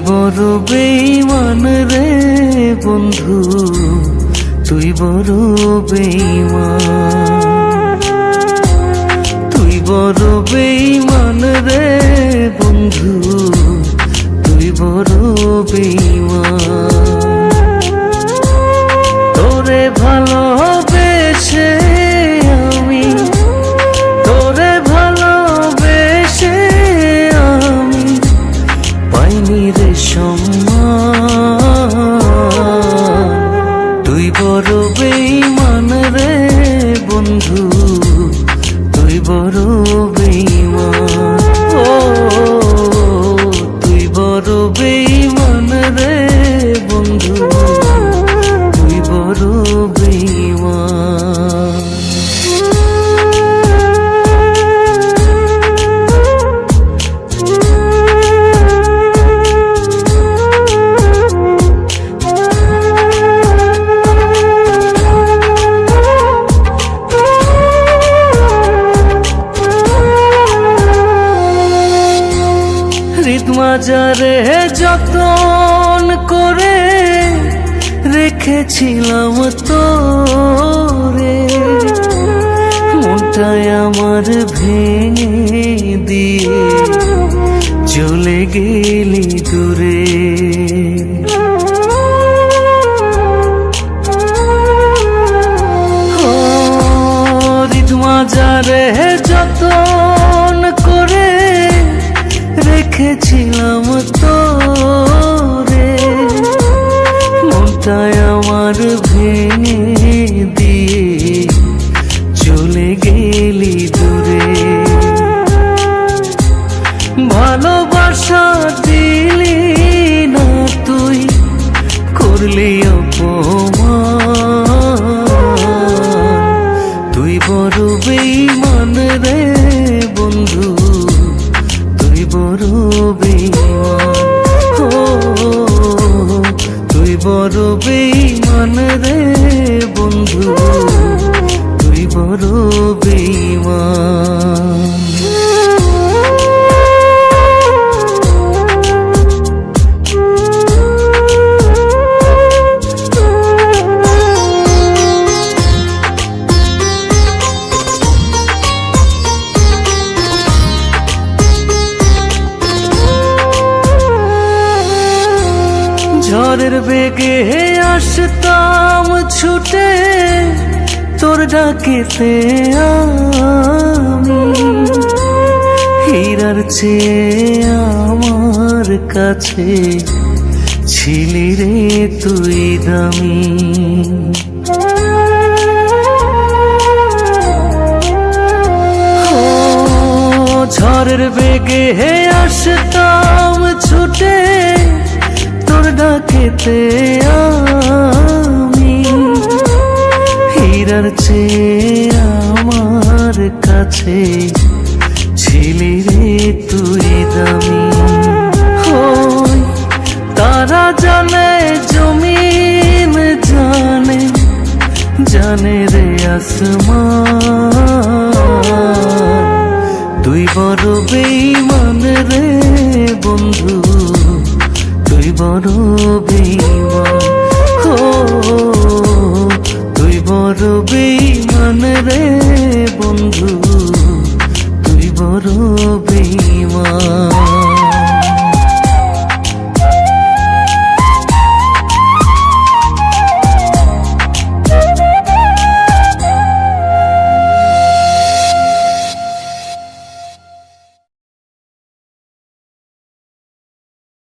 বড় বেঈমান রে বন্ধু, তুই বড় বেঈমান। তুই বড় বেঈমান রে বন্ধু, তুই বড় বেঈমান। তোরে ভালোবেসে আমি, তোরে ভালোবেসে আমি পাইনি রে সম্মান। তুই বড় বেঈমান রে বন্ধু, তুই বড় বেঈমান। ও তুই বড় বেঈমান রে বন্ধু, তুই বড় বেঈমান। মাজারে যতন করে রেখেছিলাম তোরে, মনটায় আমার ভেঙে দিয়ে চলে গেলি দূরে। মাজারে যতন করে রেখেছিলাম তোরে, মনটায় আমার ভেঙে দিয়ে চলে গেলি দূরে। ভালোবাসা দিলি না তুই, করলি অপমান। তুই বড় বেঈমান রে বন্ধু, তুই বড় বেঈমান। ও তুই বড় বেঈমান রে বন্ধু, তুই বড় বেঈমান। ঝড়ের বেগে আসতাম ছুটে তোর ডাকেতে আমি, হীরার চেয়ে আমার কাছে ছিলি রে তুই দামি। ঝড়ের বেগে আসতাম ছুটে তোর ডাকেতে আমি, হীরার চেয়ে আমার কাছে ছিলি রে তুই দামি। তারা জানে জমিন জানে, জানে রে আসমান। তুই বড় বেঈমান রে বন্ধু, তুই বড় বেঈমান। ও তুই বড় বেঈমান রে বন্ধু, তুই বড় বেঈমান।